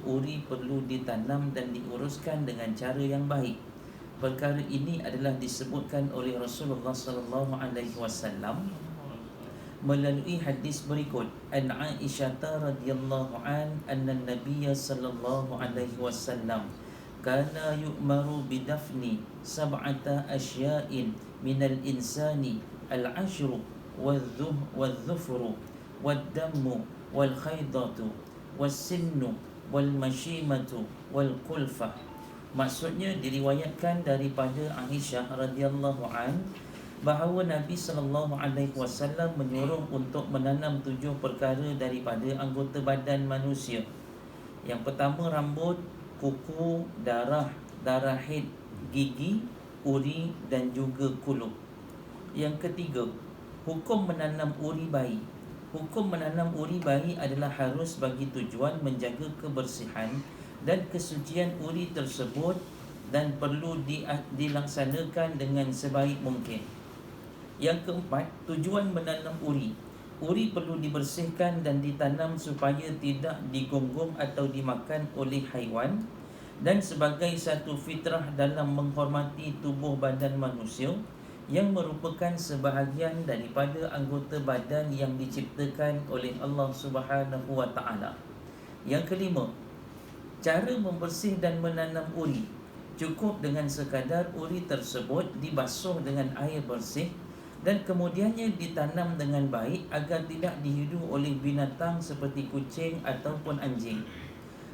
uri perlu ditanam dan diuruskan dengan cara yang baik. Perkara ini adalah disebutkan oleh Rasulullah sallallahu alaihi wasallam melalui hadis berikut. An Aisyah radhiyallahu anna Nabiy sallallahu alaihi wasallam kana yu'maru bidafni sab'ata asya'in minal insani al-ashru wal-dhufru wad-dammu wal-khaydatu was-sinnu wal-mashimatu wal-kulfah. Maksudnya diriwayatkan daripada Aisyah radhiyallahu bahawa Nabi sallallahu alaihi wasallam menyuruh untuk menanam 7 perkara daripada anggota badan manusia. Yang pertama, rambut, kuku, darah haid, gigi, uri dan juga kulit. Yang ketiga, hukum menanam uri bayi. Hukum menanam uri bayi adalah harus bagi tujuan menjaga kebersihan dan kesucian uri tersebut dan perlu dilaksanakan dengan sebaik mungkin. Yang keempat, tujuan menanam uri. Uri perlu dibersihkan dan ditanam supaya tidak digonggong atau dimakan oleh haiwan dan sebagai satu fitrah dalam menghormati tubuh badan manusia yang merupakan sebahagian daripada anggota badan yang diciptakan oleh Allah Subhanahu wa taala. Yang kelima, cara membersih dan menanam uri. Cukup dengan sekadar uri tersebut dibasuh dengan air bersih dan kemudiannya ditanam dengan baik agar tidak dihidu oleh binatang seperti kucing ataupun anjing.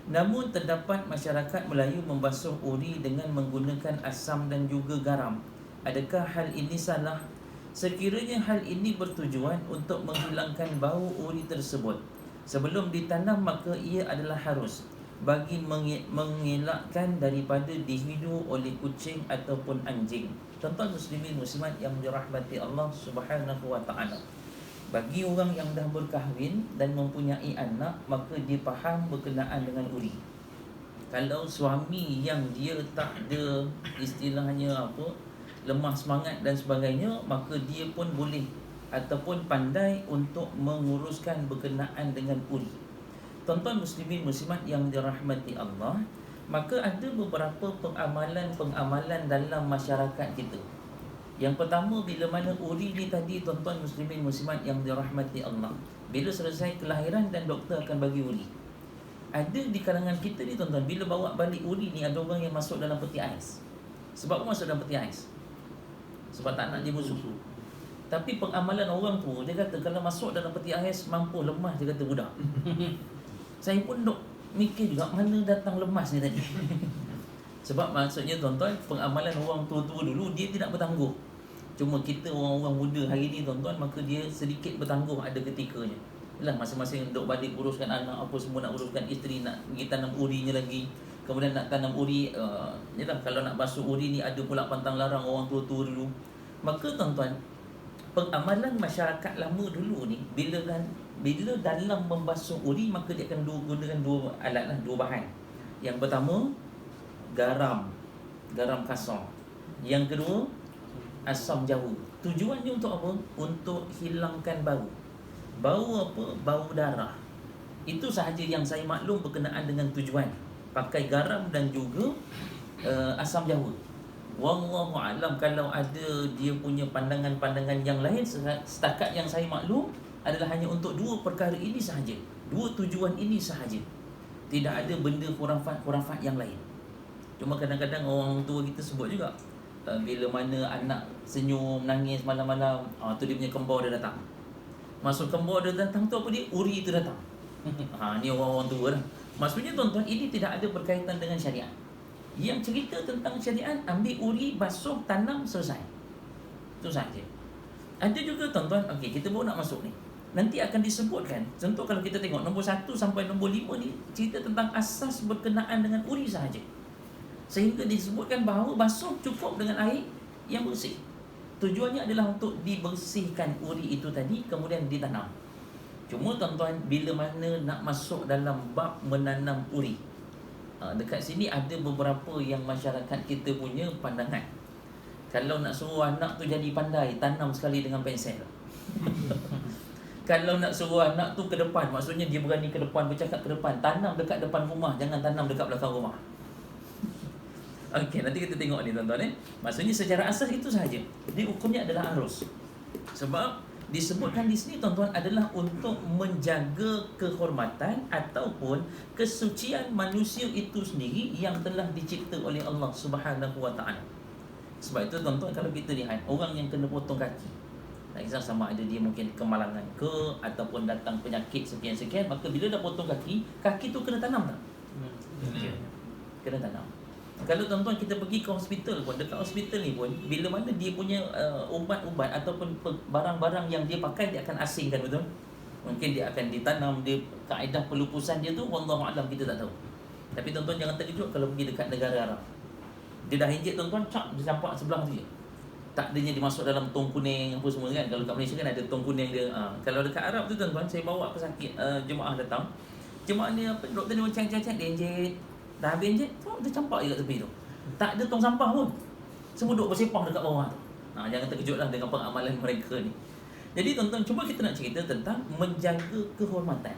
Namun terdapat masyarakat Melayu membasuh uri dengan menggunakan asam dan juga garam. Adakah hal ini salah? Sekiranya hal ini bertujuan untuk menghilangkan bau uri tersebut sebelum ditanam, maka ia adalah harus bagi mengelakkan daripada dihidu oleh kucing ataupun anjing. Tuan-tuan muslimin muslimat yang dirahmati Allah Subhanahu wa taala, bagi orang yang dah berkahwin dan mempunyai anak, maka dia faham berkenaan dengan uri. Kalau suami yang dia tak ada istilahnya lemah semangat dan sebagainya, maka dia pun boleh ataupun pandai untuk menguruskan berkenaan dengan uri. Tuan-tuan muslimin muslimat yang dirahmati Allah, maka ada beberapa pengamalan dalam masyarakat kita. Yang pertama, bila mana uri ni tadi, tuan-tuan muslimin muslimat yang dirahmati Allah, bila selesai kelahiran dan doktor akan bagi uri. Ada di kalangan kita ni tuan-tuan, bila bawa balik uri ni, ada orang yang masuk dalam peti ais. Sebab apa masuk dalam peti ais? Sebab tak nak dia busuk. Tapi pengamalan orang tu, dia kata kalau masuk dalam peti ais mampu lemas, dia kata budak. Saya pun duk mikir juga, mana datang lemas ni tadi. Sebab maksudnya tuan-tuan, pengamalan orang tua-tua dulu dia tidak bertangguh. Cuma kita orang-orang muda hari ni tuan-tuan, maka dia sedikit bertangguh ada ketikanya. Yalah, masing-masing duk balik uruskan anak, apa semua nak uruskan isteri, nak pergi tanam urinya lagi. Kemudian nak tanam uri, yalah, kalau nak basuh uri ni ada pula pantang larang orang tua-tua dulu. Maka tuan-tuan, pengamalan masyarakat lama dulu ni, bila dalam membasuh uri, maka dia akan gunakan dua alat lah, dua bahan. Yang pertama, garam kasar. Yang kedua, asam jawa. Tujuannya untuk apa? Untuk hilangkan bau. Bau apa? Bau darah. Itu sahaja yang saya maklum berkenaan dengan tujuan pakai garam dan juga asam jawa. Wallahu alam, kalau ada dia punya pandangan-pandangan yang lain, setakat yang saya maklum adalah hanya untuk dua perkara ini sahaja. Dua tujuan ini sahaja. Tidak ada benda khurafat yang lain. Cuma kadang-kadang orang tua kita sebut juga, bila mana anak senyum, nangis malam-malam, tu dia punya kembar dia datang. Masuk kembar dia datang tu apa dia? Uri tu datang. Ni orang-orang tua lah. Maksudnya tuan-tuan, ini tidak ada berkaitan dengan syariat. Yang cerita tentang syariat, ambil uri, basuh, tanam, selesai. Itu sahaja. Ada juga tuan-tuan, okey, kita baru nak masuk ni. Nanti akan disebutkan, contoh kalau kita tengok nombor 1 sampai nombor 5 ni, cerita tentang asas berkenaan dengan uri sahaja. Sehingga disebutkan bahawa basuh cukup dengan air yang bersih. Tujuannya adalah untuk dibersihkan uri itu tadi, kemudian ditanam. Cuma tuan-tuan, bila mana nak masuk dalam bab menanam uri, dekat sini ada beberapa yang masyarakat kita punya pandangan. Kalau nak suruh anak tu jadi pandai, tanam sekali dengan pensel. Kalau nak suruh anak tu ke depan, maksudnya dia berani ke depan, bercakap ke depan. Tanam dekat depan rumah, jangan tanam dekat belakang rumah. Okey, nanti kita tengok ni tuan-tuan. Maksudnya secara asas itu sahaja. Jadi hukumnya adalah arus. Sebab disebutkan di sini tuan-tuan adalah untuk menjaga kehormatan ataupun kesucian manusia itu sendiri yang telah dicipta oleh Allah Subhanahu Wa Taala. Sebab itu tuan-tuan, kalau kita lihat orang yang kena potong kaki, tak kisah sama ada dia mungkin kemalangan ke ataupun datang penyakit sekian-sekian, maka bila dah potong kaki, kaki tu kena tanam tak? Kena tanam. Kalau tuan-tuan kita pergi ke hospital pun, dekat hospital ni pun, bila mana dia punya ubat-ubat ataupun barang-barang yang dia pakai, dia akan asingkan, betul? Mungkin dia akan ditanam, dia kaedah pelupusan dia tu wallahualam kita tak tahu. Tapi tuan-tuan jangan terkejut kalau pergi dekat negara Arab. Dia dah injek tuan-tuan, cak dia campak sebelah tu je. Tak adanya dimasuk dalam tong kuning apa semua kan. Kalau kat Malaysia kan ada tong kuning dia. Kalau dekat Arab tu tuan-tuan, saya bawa pesakit jemaah datang. Jemaah ni apa, doktor ni macam cek dia injek. Dah habis injek, dia campak je kat tepi tu. Tak ada tong sampah pun. Semua duduk bersepah dekat bawah tu. Jangan terkejutlah dengan pengamalan mereka ni. Jadi tuan-tuan, cuba kita nak cerita tentang menjaga kehormatan.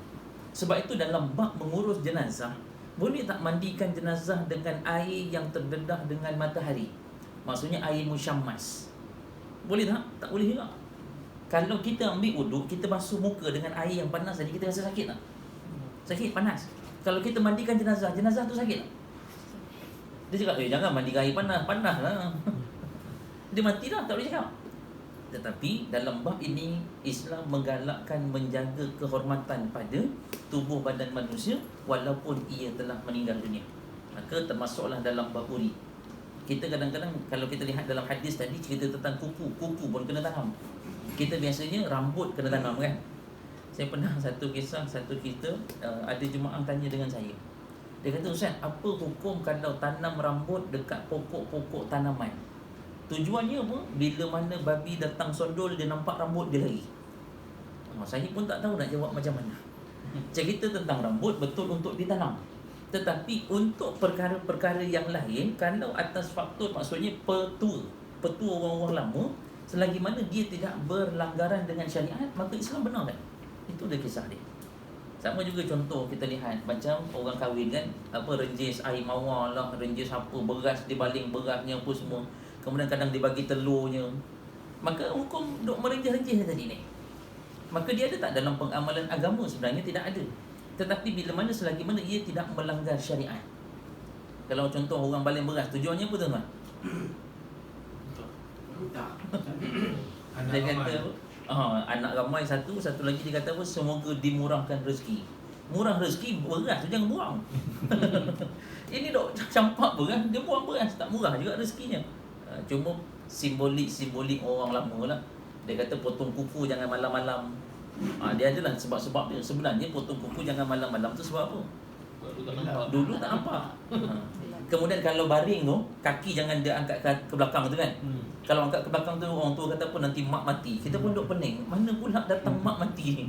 Sebab itu dalam bab mengurus jenazah, boleh tak mandikan jenazah dengan air yang terdedah dengan matahari? Maksudnya air musyammas. Boleh tak? Tak boleh juga. Kalau kita ambil wuduk, kita basuh muka dengan air yang panas tadi, kita rasa sakit tak? Sakit, panas. Kalau kita mandikan jenazah, jenazah tu sakit tak? Dia cakap, jangan mandikan air panas, panas lah. Dia mati dah, tak boleh cakap. Tetapi dalam bab ini, Islam menggalakkan menjaga kehormatan pada tubuh badan manusia walaupun ia telah meninggal dunia. Maka termasuklah dalam bab uri. Kita kadang-kadang kalau kita lihat dalam hadis tadi cerita tentang kuku pun kena tanam. Kita biasanya rambut kena tanam kan. Saya pernah satu kita ada jemaah tanya dengan saya. Dia kata, Ustaz, apa hukum kalau tanam rambut dekat pokok-pokok tanaman? Tujuannya apa? Bila mana babi datang sondol, dia nampak rambut, dia lari. Saya pun tak tahu nak jawab macam mana. Cerita tentang rambut betul untuk ditanam. Tetapi untuk perkara-perkara yang lain, kalau atas faktor, maksudnya petua orang-orang lama, selagi mana dia tidak berlanggaran dengan syariat, maka Islam benarkan. Itu dia kisah dia. Sama juga contoh kita lihat macam orang kahwin kan, renjis air mawar lah, renjis apa, beras, dia baling berasnya apa semua. Kemudian kadang dibagi telurnya. Maka hukum duk merenjih-renjih tadi ni, maka dia ada tak dalam pengamalan agama? Sebenarnya tidak ada. Tetapi bila mana selagi mana ia tidak melanggar syariat. Kalau contoh orang baling beras, tujuannya apa tuan-tuan? Dia kata anak ramai satu lagi dia kata apa? Semoga dimurahkan rezeki. Murah rezeki, beras tu jangan buang. Ini dok campak beras, dia buang beras, tak murah juga rezekinya. Cuma simbolik orang lama lah. Dia kata potong kuku jangan malam-malam. Dia adalah sebab-sebab dia. Sebenarnya potong kuku jangan malam-malam tu sebab apa? Dulu tak nampak. Kemudian kalau baring tu, kaki jangan dia angkat ke belakang tu kan. Kalau angkat ke belakang tu, orang tua kata apa, nanti mak mati. Kita pun duk pening, mana pula datang mak mati ni.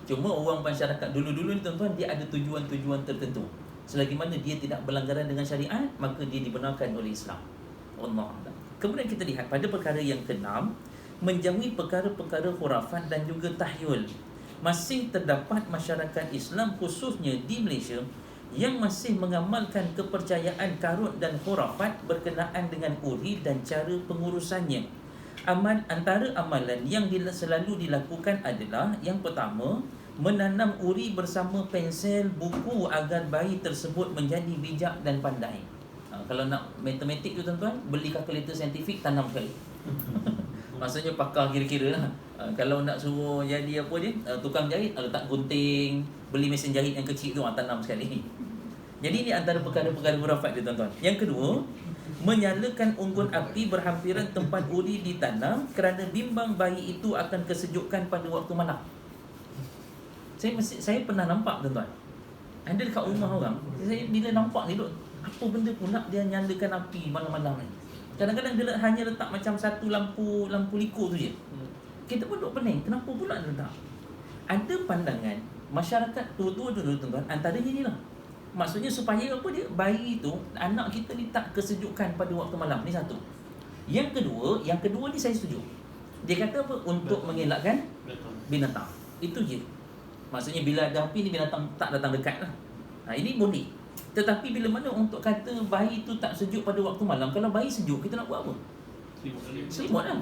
Cuma orang masyarakat dulu-dulu ni tuan-tuan, dia ada tujuan-tujuan tertentu. Selagi mana dia tidak berlanggaran dengan syariat, maka dia dibenarkan oleh Islam. Allah. Kemudian kita lihat pada perkara yang keenam, menjauhi perkara-perkara khurafat dan juga tahyul. Masih terdapat masyarakat Islam khususnya di Malaysia yang masih mengamalkan kepercayaan karut dan khurafat berkenaan dengan uri dan cara pengurusannya. Antara amalan yang selalu dilakukan adalah yang pertama, menanam uri bersama pensel, buku agar bayi tersebut menjadi bijak dan pandai. Kalau nak matematik tu tuan-tuan, beli kalkulator saintifik, tanam sekali. Maksudnya pakar kira-kira lah. Kalau nak suruh jadi apa dia, tukang jahit, letak gunting, beli mesin jahit yang kecil tu, tanam sekali. Jadi ini antara perkara-perkara khurafat dia tuan-tuan. Yang kedua, menyalakan unggun api berhampiran tempat uri ditanam kerana bimbang bayi itu akan kesejukan pada waktu malam. Saya pernah nampak tuan-tuan, ada dekat rumah orang, saya bila nampak ni duk, apa benda pula dia nyalakan api malam-malam ni. Kadang-kadang dia hanya letak macam satu lampu likur tu je. Kita pun duk pening, kenapa pula dia letak? Ada pandangan masyarakat tua-tua dulu tuan-tuan, antaranya ni lah. Maksudnya supaya apa dia, bayi tu, anak kita ni tak kesejukan pada waktu malam. Ni satu. Yang kedua ni saya setuju. Dia kata apa? Untuk mengelakkan binatang. Itu je. Maksudnya bila ada api ni binatang tak datang dekat lah. Ini boleh. Tetapi bila mana untuk kata bayi tu tak sejuk pada waktu malam, kalau bayi sejuk kita nak buat apa? Selimut lah.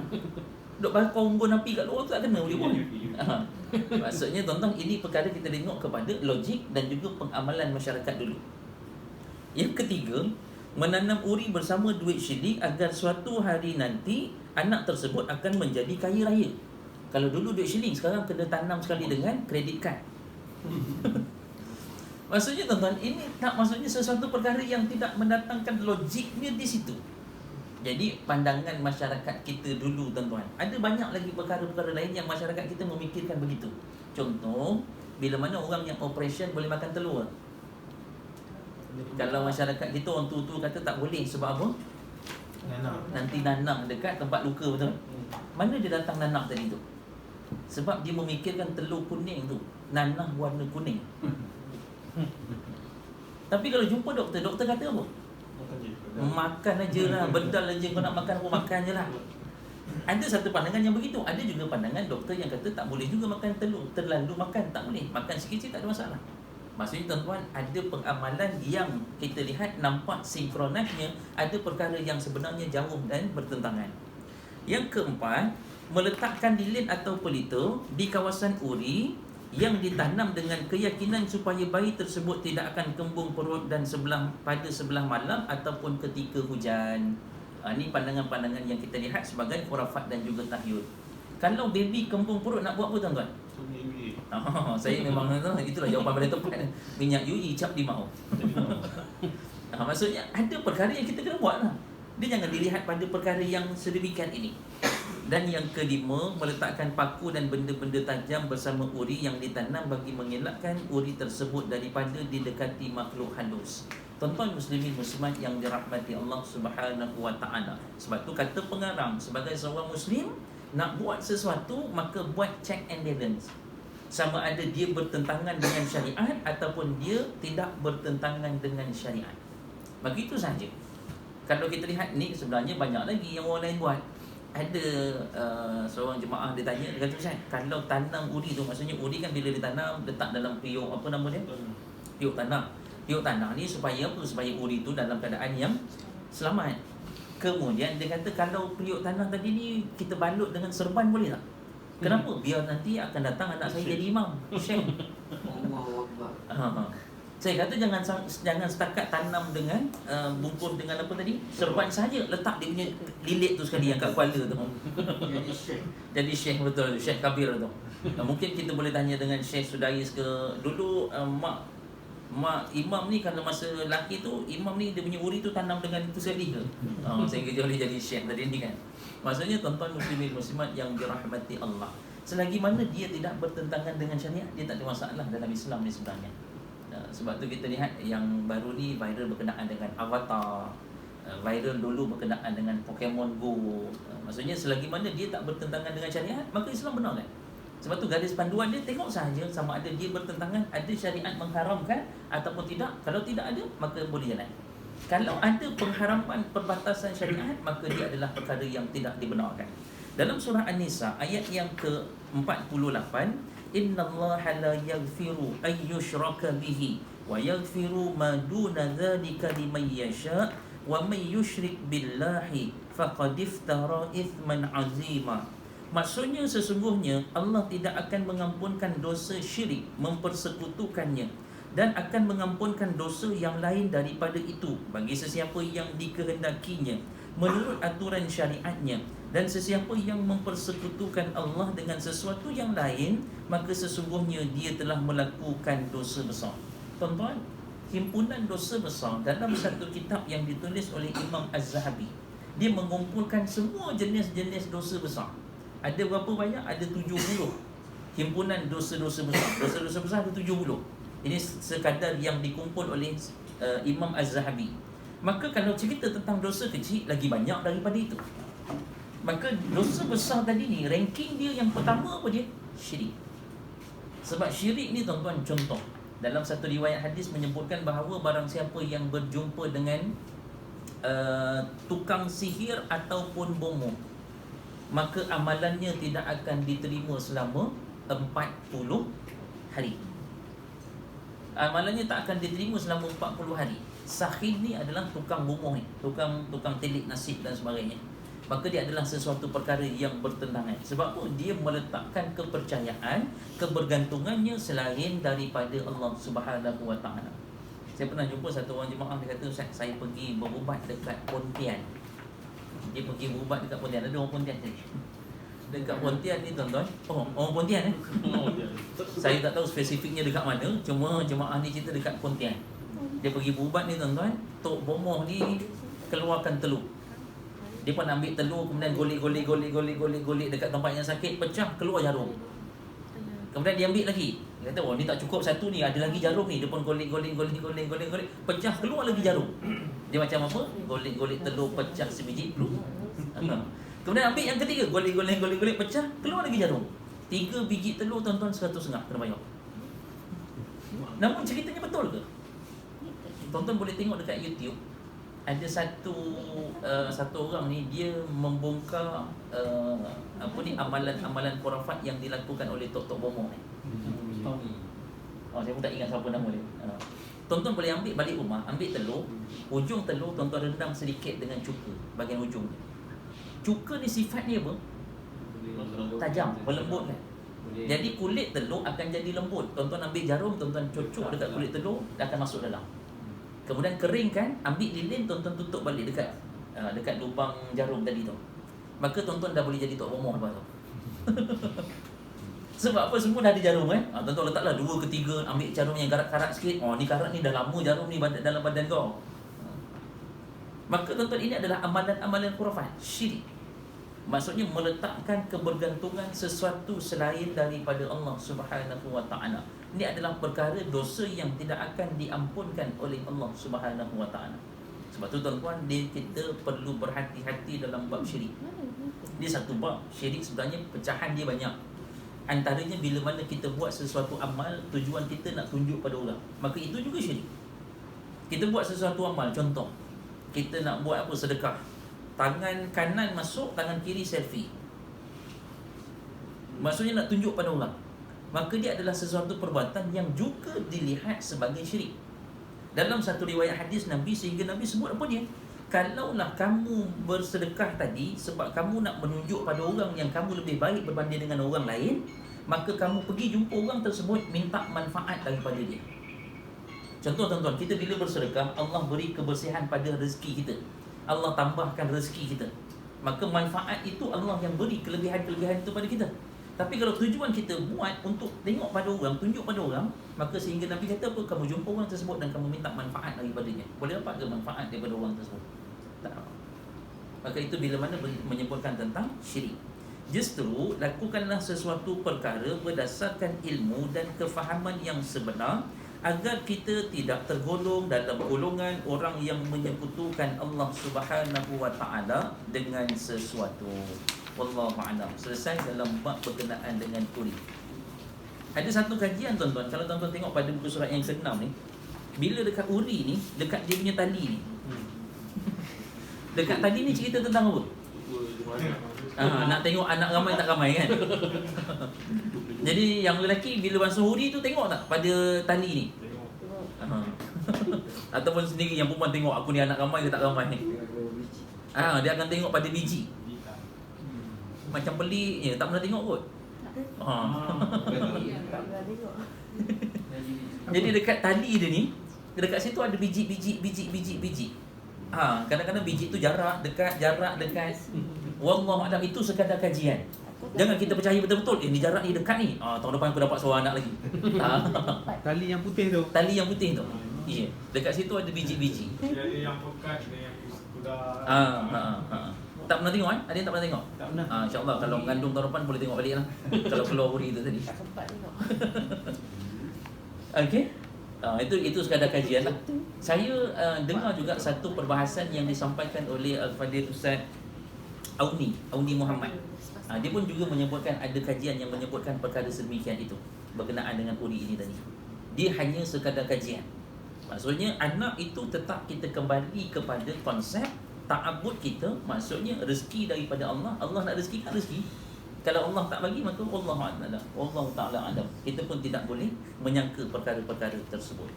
Duk bakar unggun api kat luar tu tak kena boleh pun. Maksudnya tuan-tuan, ini perkara kita tengok kepada logik dan juga pengamalan masyarakat dulu. Yang ketiga, menanam uri bersama duit syirik agar suatu hari nanti anak tersebut akan menjadi kaya raya. Kalau dulu duit syirik, sekarang kena tanam sekali dengan kredit kad. Maksudnya tuan-tuan, ini tak maksudnya sesuatu perkara yang tidak mendatangkan logiknya di situ. Jadi pandangan masyarakat kita dulu tuan-tuan, ada banyak lagi perkara-perkara lain yang masyarakat kita memikirkan begitu. Contoh, bila mana orang yang operation boleh makan telur. Kalau masyarakat kita orang tua-tua kata tak boleh, sebab apa? Nanti nanah dekat tempat luka, betul? Mana dia datang nanah tadi tu? Sebab dia memikirkan telur kuning tu, nanah warna kuning. Tapi kalau jumpa doktor, doktor kata apa? Makan aja lah, bedal aja, kau nak makan apa makan je lah. Ada satu pandangan yang begitu. Ada juga pandangan doktor yang kata tak boleh juga makan telur, terlalu makan tak boleh, makan sikit-sikit tak ada masalah. Maksudnya tuan-tuan, ada pengamalan yang kita lihat nampak sinkronasnya, ada perkara yang sebenarnya jauh dan bertentangan. Yang keempat, meletakkan lilin atau pelita di kawasan uri yang ditanam dengan keyakinan supaya bayi tersebut tidak akan kembung perut dan pada sebelah malam ataupun ketika hujan. Ini pandangan-pandangan yang kita lihat sebagai khurafat dan juga tahyul. Kalau baby kembung perut nak buat apa tuan-tuan? Saya memang itulah jawapan paling tepat. Minyak UI cap di mahu. Maksudnya ada perkara yang kita kena buat lah. Dia jangan dilihat pada perkara yang sedemikian ini. Dan yang kelima, meletakkan paku dan benda-benda tajam bersama uri yang ditanam bagi mengelakkan uri tersebut daripada didekati makhluk halus. Tuan-tuan muslimin muslimat yang dirahmati Allah Subhanahu wa taala. Sebab tu kata pengarang, sebagai seorang muslim nak buat sesuatu maka buat check and balance. Sama ada dia bertentangan dengan syariat ataupun dia tidak bertentangan dengan syariat. Begitu saja. Kalau kita lihat ni sebenarnya banyak lagi yang orang lain buat. Ada seorang jemaah dia tanya, dia kata, Ustaz, kalau tanam uri tu, maksudnya uri kan bila ditanam letak dalam periuk, apa nama dia? Periuk tanah. Periuk tanah ni supaya apa? Supaya uri tu dalam keadaan yang selamat. Kemudian dia kata kalau periuk tanah tadi ni kita balut dengan serban boleh tak? Kenapa? Biar nanti akan datang anak saya jadi imam, syekh. Allahu Akbar. Saya kata jangan setakat tanam dengan bungkus dengan apa tadi? Serban saja, letak dia punya lilit tu sekali yang kat kepala tu. Jadi syekh betul, Syekh Kabir tu. Mungkin kita boleh tanya dengan Syekh Sudais ke dulu mak imam ni kalau masa lelaki tu imam ni dia punya uri tu tanam dengan itu sekali ke? Sehingga dia boleh jadi syekh tadi ni kan. Maksudnya tuan-tuan muslimin muslimat yang dirahmati Allah, selagi mana dia tidak bertentangan dengan syariat, dia tak ada masalah dalam Islam ni sebenarnya. Sebab tu kita lihat yang baru ni viral berkenaan dengan Avatar, viral dulu berkenaan dengan Pokemon Go. Maksudnya selagi mana dia tak bertentangan dengan syariat, maka Islam benar kan? Sebab tu garis panduan dia tengok sahaja sama ada dia bertentangan, ada syariat mengharamkan ataupun tidak. Kalau tidak ada, maka boleh jalan. Kalau ada pengharaman perbatasan syariat, maka dia adalah perkara yang tidak dibenarkan. Dalam surah An-Nisa ayat yang ke-48, innallaha la yaghfiru ay yushraka bihi wa yaghfiru ma duna dzalika liman yasha wa may yushrik billahi faqad iftara ithman azima. Maksudnya sesungguhnya Allah tidak akan mengampunkan dosa syirik, mempersekutukannya, dan akan mengampunkan dosa yang lain daripada itu bagi sesiapa yang dikehendakinya menurut aturan syariatnya. Dan sesiapa yang mempersekutukan Allah dengan sesuatu yang lain, maka sesungguhnya dia telah melakukan dosa besar. Tuan-tuan, himpunan dosa besar dalam satu kitab yang ditulis oleh Imam Az-Zahabi, dia mengumpulkan semua jenis-jenis dosa besar. Ada berapa banyak? Ada 70 himpunan dosa-dosa besar. Dosa-dosa besar ada 70. Ini sekadar yang dikumpul oleh Imam Az-Zahabi. Maka kalau cerita tentang dosa kecil, lagi banyak daripada itu. Maka dosa besar tadi ni, ranking dia yang pertama apa dia? Syirik. Sebab syirik ni tuan-tuan, contoh dalam satu riwayat hadis menyebutkan bahawa barang siapa yang berjumpa dengan tukang sihir ataupun bomoh, maka amalannya tidak akan diterima selama 40 hari. Amalannya tak akan diterima selama 40 hari. Sakhin ni adalah tukang bomoh ni, tukang telik nasib dan sebagainya. Maka dia adalah sesuatu perkara yang bertentangan. Sebab apa? Dia meletakkan kepercayaan, kebergantungannya selain daripada Allah Subhanahu Wa Taala. Saya pernah jumpa satu orang jemaah, dia kata, "Ustaz, saya pergi berubat dekat Pontian." Dia pergi berubat dekat Pontian. Ada orang Pontian tadi. Dekat Pontian ni tuan-tuan. Oh, orang Pontian eh? Saya tak tahu spesifiknya dekat mana. Cuma jemaah ni cerita dekat Pontian. Dia pergi berubat ni tuan-tuan. Tok bomoh ni keluarkan telur. Dia pun ambil telur, kemudian golek dekat tempat yang sakit, pecah, keluar jarum. Kemudian dia ambil lagi. Dia kata, "Oh, ni tak cukup satu ni, ada lagi jarum ni." Dia pun golek, pecah, keluar lagi jarum. Dia macam apa? Golek telur, pecah sebiji, keluar. Kemudian ambil yang ketiga, golek, pecah, keluar lagi jarum. 3 biji telur tuan-tuan 150 kena bayar. Namun ceritanya betul ke? Tuan-tuan boleh tengok dekat YouTube. Ada satu orang ni, dia membongkar amalan-amalan khurafat yang dilakukan oleh tok-tok bomoh ni. Saya pun tak ingat siapa nama dia. Tuan-tuan boleh ambil balik rumah, ambil telur, ujung telur tuan-tuan rendam sedikit dengan cuka bahagian ujung ni. Cuka ni sifat dia apa? Tajam, berlembut kan. Jadi kulit telur akan jadi lembut. Tuan-tuan ambil jarum, tuan-tuan cocok dekat kulit telur, dia akan masuk dalam. Kemudian keringkan, ambil lilin, tuan-tuan tutup balik dekat lubang jarum tadi tu. Maka tuan-tuan dah boleh jadi tok bomoh lepas tu. Sebab apa? Semua dah ada jarum kan. Tuan-tuan letaklah 2 ke 3, ambil jarum yang karat-karat sikit. Oh, ni karat ni dah lama jarum ni dalam badan kau. Maka tuan-tuan, ini adalah amalan-amalan khurafat, syirik. Maksudnya meletakkan kebergantungan sesuatu selain daripada Allah Subhanahu Wa Taala. Ini adalah perkara dosa yang tidak akan diampunkan oleh Allah Subhanahu Wa Taala. Sebab tu tuan-tuan, kita perlu berhati-hati dalam bab syirik. Ini satu bab syirik, sebenarnya pecahan dia banyak. Antaranya bila mana kita buat sesuatu amal, tujuan kita nak tunjuk pada orang, maka itu juga syirik. Kita buat sesuatu amal, contoh kita nak buat apa, sedekah. Tangan kanan masuk, tangan kiri selfie. Maksudnya nak tunjuk pada orang. Maka dia adalah sesuatu perbuatan yang juga dilihat sebagai syirik. Dalam satu riwayat hadis Nabi, sehingga Nabi sebut apa dia? Kalaulah kamu bersedekah tadi sebab kamu nak menunjuk pada orang yang kamu lebih baik berbanding dengan orang lain, maka kamu pergi jumpa orang tersebut, minta manfaat daripada dia. Contoh tuan-tuan, kita bila bersedekah, Allah beri kebersihan pada rezeki kita, Allah tambahkan rezeki kita. Maka manfaat itu Allah yang beri kelebihan-kelebihan itu pada kita. Tapi kalau tujuan kita buat untuk tengok pada orang, tunjuk pada orang, maka sehingga Nabi kata apa? Kamu jumpa orang tersebut dan kamu minta manfaat daripadanya. Boleh dapat ke manfaat daripada orang tersebut? Tak dapat. Maka itu bila mana menyebutkan tentang syirik. Justru lakukanlah sesuatu perkara berdasarkan ilmu dan kefahaman yang sebenar, agar kita tidak tergolong dalam golongan orang yang menyekutukan Allah Subhanahu Wa Taala dengan sesuatu. Wallahu a'lam. Selesai dalam bab berkenaan dengan uri. Ada satu kajian tuan-tuan, kalau tuan-tuan tengok pada buku surat yang ke-6 ni, bila dekat uri ni, dekat dia punya tali ni. Dekat tali ni cerita tentang apa? Nak tengok anak ramai tak ramai kan? Jadi yang lelaki bila basuh uri tu tengok tak pada tali ni? Ataupun sendiri yang perempuan tengok aku ni anak ramai ke tak ramai ni? Dia akan tengok pada biji. Macam pelik, tak pernah tengok kot. Jadi dekat tali dia ni, dekat situ ada biji. Kadang-kadang biji tu jarak dekat. Wallahu a'lam, itu sekadar kajian. Jangan kita percaya betul-betul ni jarak ni dekat ni. Tahun depan aku dapat seorang anak lagi. Tali yang putih tu. Tali yang putih tu. Ya, dekat situ ada biji-biji. Jadi yang pekat dengan yang sudah. Tak pernah tengok kan? Ada yang tak pernah tengok? Tak pernah. InsyaAllah kalau mengandung tahun depan boleh tengok balik lah. Kalau keluar uri tu tadi. Tak sempat tengok. Okey. Itu sekadar kajian lah. Saya dengar juga satu perbahasan yang disampaikan oleh Al-Fadhil Ustaz Auni Muhammad. Dia pun juga menyebutkan ada kajian yang menyebutkan perkara sedemikian itu berkenaan dengan uri ini tadi. Dia hanya sekadar kajian. Maksudnya anak itu tetap kita kembali kepada konsep ta'abbud kita. Maksudnya rezeki daripada Allah. Allah nak rezekikan rezeki. Kalau Allah tak bagi, maka Allah Ta'ala alam. Kita pun tidak boleh menyangka perkara-perkara tersebut.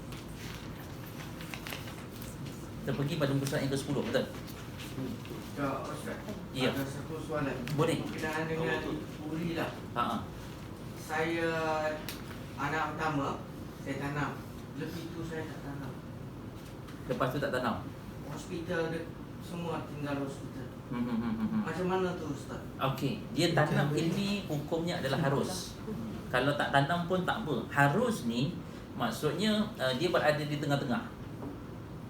Kita pergi pada muka surat yang ke-10, betul? Ya, Ustaz. Ya. Ada satu soalan. Boleh. Berkenaan dengan uri lah. Ha. Saya anak pertama, saya tanam. Lebih tu saya tak tanam. Lepas tu tak tanam. Hospital dia semua tinggal hospital. Macam mana tu Ustaz? Okey, dia tanam ini hukumnya adalah harus. Kalau tak tanam pun tak apa. Harus ni maksudnya dia berada di tengah-tengah.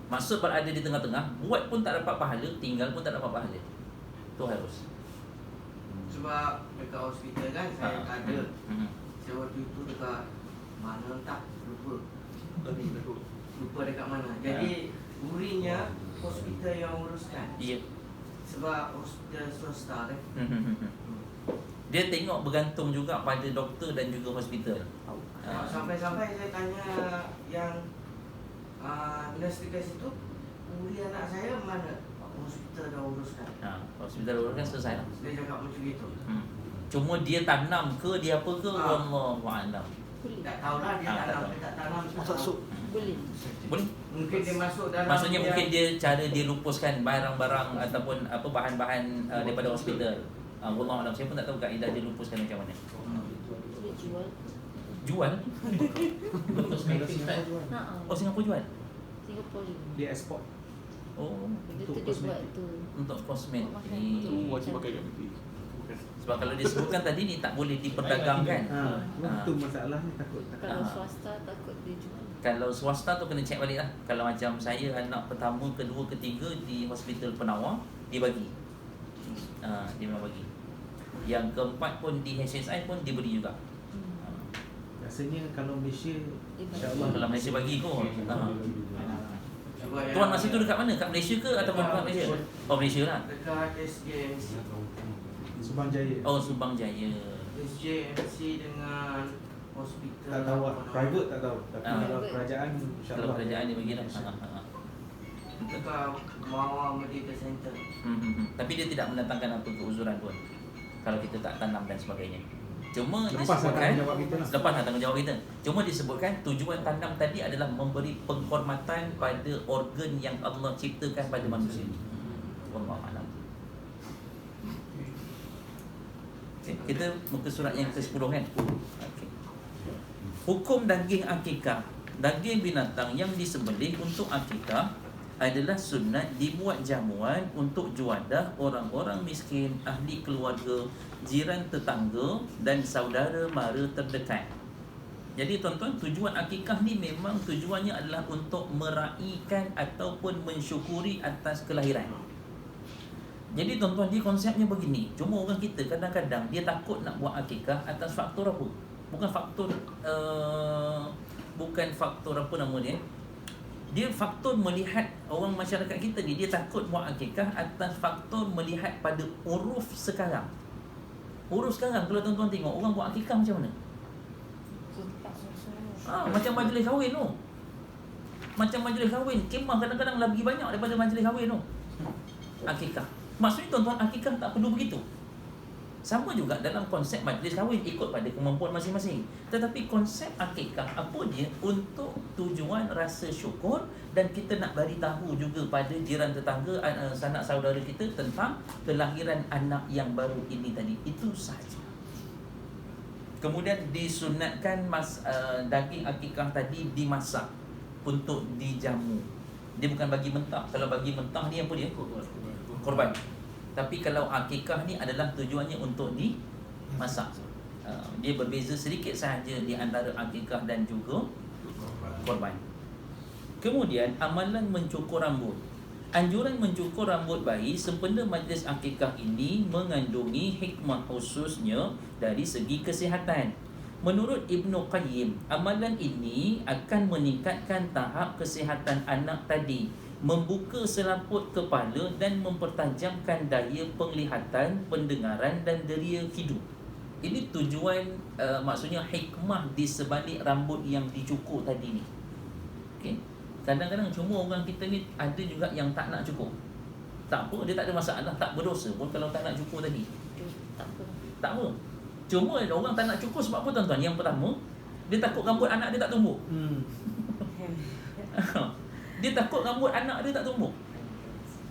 Maksud berada di tengah-tengah, buat pun tak dapat pahala, tinggal pun tak dapat pahala. Tu harus. Sebab dekat hospital kan saya tak ada. Saya waktu itu dekat mana tak lupa. Lupa dekat mana. Jadi urinya hospital yang uruskan. Ya. Sebab hospital swasta kan. Dia tengok bergantung juga pada doktor dan juga hospital. Sampai-sampai saya tanya yang nurse dekat situ, uri anak saya mana? Hospital dah uruskan. Hospital uruskan selesai lah. Dia cakap macam itu. Cuma dia tanam ke dia apa ke, wallahu a'lam. Tak tahulah dia tanam ke tak tanam. Boleh. Boleh. Mungkin dia masuk dalam. Maksudnya mungkin dia cara dia lupuskan barang-barang ataupun apa bahan-bahan daripada hospital. Wallahu a'lam. Saya pun tak tahu kaedah dia lupuskan macam mana. Dia jual. Jual? Kosmetik tak? Oh, Singapura jual? Singapura juga. Dia ekspor. Oh, Dia tu dia buat tu. untuk kosmetik. Wajib pakai kat Sebab kalau disebutkan tadi ni tak boleh diperdagangkan. Itu masalahnya takut. Kalau swasta takut dia jual. Kalau swasta tu kena cek balik lah. Kalau macam saya anak pertama, kedua, ketiga di hospital Penawar, dia bagi. Dia memang bagi. Yang keempat pun di HSI pun diberi juga. Rasanya kalau Malaysia, insyaAllah. Kalau Malaysia bagi kot. Sebab yang Tuan masa tu dekat mana? Kat Malaysia ke ataupun kat Malaysia? Oh, Malaysia lah. dekat SJMC. Subang Jaya. Oh, Subang Jaya. SJMC dengan hospital. Tak tahu lah. Private tak tahu. Tapi Ah. kalau kerajaan, Kalau insyaAllah. kerajaan dia bagi lah. Dekat Mawar Medical Center. Tapi dia tidak mendatangkan apa keuzuran pun kalau kita tak tanam dan sebagainya. Cuma Lepas disebutkan tanggungjawab kita lah. lepas tanggungjawab kita. Cuma disebutkan tujuan tanam tadi adalah memberi penghormatan pada organ yang Allah ciptakan pada manusia. Wallahu a'lam. Okay, kita muka surat yang ke-10 kan? Okay. Hukum daging akikah. Daging binatang yang disembelih untuk akikah adalah sunat dibuat jamuan untuk juadah orang-orang miskin, ahli keluarga, jiran tetangga dan saudara mara terdekat. Jadi tuan-tuan, tujuan akikah ni memang tujuannya adalah untuk meraihkan ataupun mensyukuri atas kelahiran. Jadi tuan-tuan, dia konsepnya begini. Cuma orang kita kadang-kadang dia takut nak buat akikah atas faktor apa? Bukan faktor apa nama dia? Dia faktor melihat orang masyarakat kita ni, dia takut buat akikah atas faktor melihat pada uruf sekarang. Uruf sekarang kalau tuan-tuan tengok orang buat akikah macam mana? Macam majlis kahwin tu. Macam majlis kahwin, kemah kadang-kadang lebih banyak daripada majlis kahwin tu. Akikah. Maksudnya tuan-tuan, akikah tak perlu begitu. Sama juga dalam konsep majlis kahwin, ikut pada kemampuan masing-masing. Tetapi konsep akikah apa dia? Untuk tujuan rasa syukur, dan kita nak bagi tahu juga pada jiran tetangga, sanak saudara kita tentang kelahiran anak yang baru ini tadi. Itu sahaja. Kemudian disunatkan daging akikah tadi dimasak untuk dijamu. Dia bukan bagi mentah. Kalau bagi mentah ni apa dia? Korban. Tapi kalau akikah ni adalah tujuannya untuk dimasak. Dia berbeza sedikit sahaja di antara akikah dan juga korban. Kemudian amalan mencukur rambut. Anjuran mencukur rambut bayi sempena majlis akikah ini mengandungi hikmah khususnya dari segi kesihatan. Menurut Ibnu Qayyim, amalan ini akan meningkatkan tahap kesihatan anak tadi, membuka selaput kepala dan mempertajamkan daya penglihatan, pendengaran dan deria hidup. Ini tujuan, maksudnya hikmah di sebalik rambut yang dicukur tadi ni. Okay. Kadang-kadang cuma orang kita ni ada juga yang tak nak cukur. Tak apa, dia tak ada masalah, tak berdosa pun kalau tak nak cukur tadi. Tak apa. Tak apa. Cuma orang tak nak cukur sebab apa tuan-tuan? Yang pertama, dia takut rambut anak dia tak tumbuh. Dia takut rambut anak dia tak tumbuh.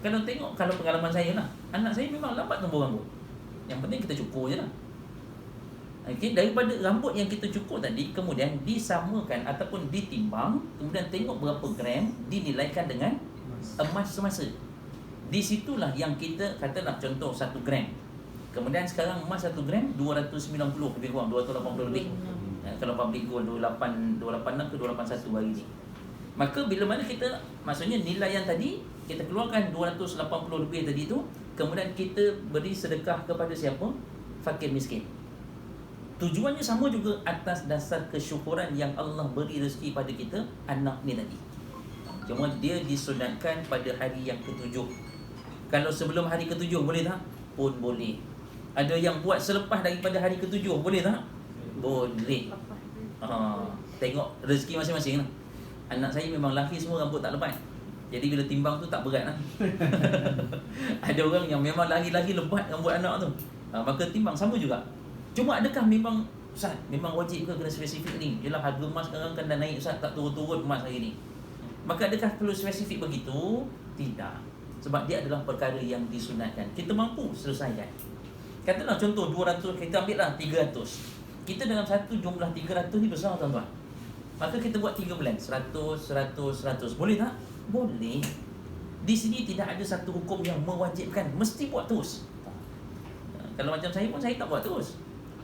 Kalau tengok, kalau pengalaman saya lah, anak saya memang lambat tumbuh rambut. Yang penting kita cukur je lah. Okay, daripada rambut yang kita cukur tadi, kemudian disamakan ataupun ditimbang, kemudian tengok berapa gram, dinilaikan dengan emas semasa. Di situlah yang kita katalah contoh 1 gram. Kemudian sekarang emas 1 gram 290 lebih kurang 280 lebih. Kalau public gold 286 ke 281 hari ni. Maka bila mana kita, maksudnya nilai yang tadi kita keluarkan 280 lebih tadi tu, kemudian kita beri sedekah kepada siapa? Fakir miskin. Tujuannya sama juga, atas dasar kesyukuran yang Allah beri rezeki pada kita anak ni tadi. Cuma dia disunatkan pada hari yang ke-7. Kalau sebelum hari ke-7 boleh tak? Pun boleh. Ada yang buat selepas daripada hari ke-7 boleh tak? Boleh. Tengok rezeki masing-masing lah. Anak saya memang lahir semua rambut tak lebat. Jadi bila timbang tu tak berat lah. Ada orang yang memang lahir-lahir lebat rambut anak tu. Maka timbang sama juga. Cuma adakah memang Ustaz, memang wajib ke kena spesifik ni? Yelah harga emas sekarang kan dah naik Ustaz, tak turun-turun emas hari ni. Maka adakah perlu spesifik begitu? Tidak. Sebab dia adalah perkara yang disunatkan. Kita mampu selesaikan. Katalah contoh 200, kita ambil lah 300. Kita dalam satu jumlah 300 ni besar tuan-tuan. Maka kita buat 3 bulan, 100, 100, 100. Boleh tak? Boleh. Di sini tidak ada satu hukum yang mewajibkan mesti buat terus. Kalau macam saya pun saya tak buat terus.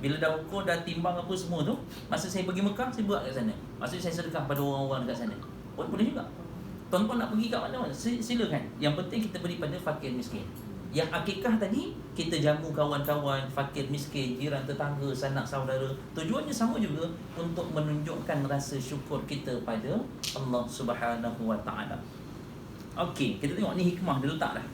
Bila dah ukur, dah timbang apa semua tu, masa saya pergi Mekah, saya buat kat sana. Maksudnya saya sedekah pada orang-orang dekat sana. Pun boleh juga. Tuan-tuan nak pergi kat mana, silakan. Yang penting kita beri pada fakir miskin. Yang akikah tadi, kita jamu kawan-kawan, fakir miskin, jiran tetangga, sanak saudara. Tujuannya sama juga, untuk menunjukkan rasa syukur kita pada Allah Subhanahu Wa Taala. Okey, kita tengok ni hikmah dia letak dah.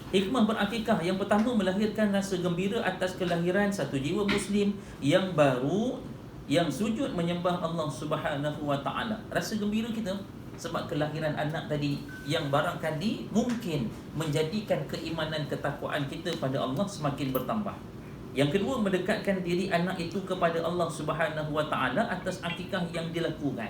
Hikmah berakikah yang pertama, melahirkan rasa gembira atas kelahiran satu jiwa Muslim yang baru, yang sujud menyembah Allah Subhanahu Wa Taala. Rasa gembira kita sebab kelahiran anak tadi yang barangkali mungkin menjadikan keimanan ketakwaan kita pada Allah semakin bertambah. Yang kedua, mendekatkan diri anak itu kepada Allah Subhanahu Wa Taala atas akikah yang dilakukan.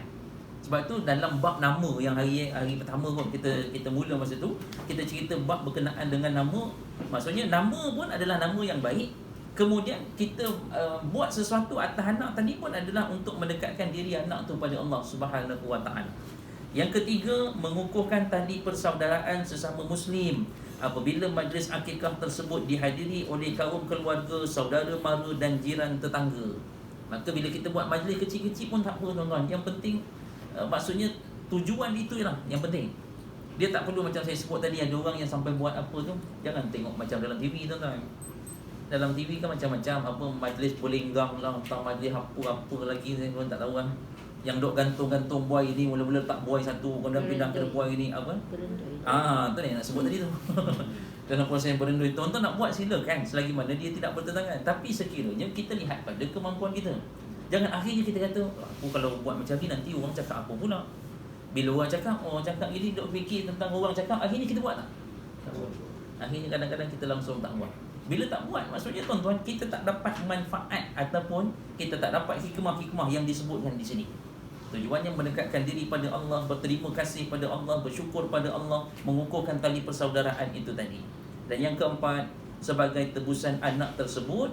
Sebab tu dalam bab nama yang hari pertama pun kita mula masa tu, kita cerita bab berkenaan dengan nama. Maksudnya nama pun adalah nama yang baik. Kemudian kita buat sesuatu atas anak tadi pun adalah untuk mendekatkan diri anak tu pada Allah Subhanahu Wa Taala. Yang ketiga, mengukuhkan tali persaudaraan sesama Muslim apabila majlis akikah tersebut dihadiri oleh kaum keluarga, saudara mara dan jiran tetangga. Maka bila kita buat majlis kecil-kecil pun tak apa tuan-tuan. Yang penting maksudnya tujuan itu lah yang penting. Dia tak perlu macam saya sebut tadi, ada orang yang sampai buat apa tu, jangan tengok macam dalam TV tuan-tuan. Dalam TV kan macam-macam, apa majlis pelenggang lah, tentang majlis apa lagi saya pun tak tahu lah. Yang duk gantung-gantung buai ni, mula-mula letak buai satu, kemudian pindah ke buai ni apa? Berendui. Tu ni nak sebut tadi tu. Dalam proses berendui, tuan-tuan nak buat silakan selagi mana dia tidak bertentangan. Tapi sekiranya kita lihat pada kemampuan kita. Jangan akhirnya kita kata, aku kalau buat macam ni nanti orang cakap apa pula. Bila orang cakap gini, duk fikir tentang orang cakap, akhirnya kita buat tak? Akhirnya kadang-kadang kita langsung tak buat. Bila tak buat, maksudnya tuan-tuan, kita tak dapat manfaat ataupun kita tak dapat hikmah-hikmah yang disebutkan di sini. Tujuannya mendekatkan diri pada Allah, berterima kasih pada Allah, bersyukur pada Allah, mengukuhkan tali persaudaraan itu tadi. Dan yang keempat, sebagai tebusan anak tersebut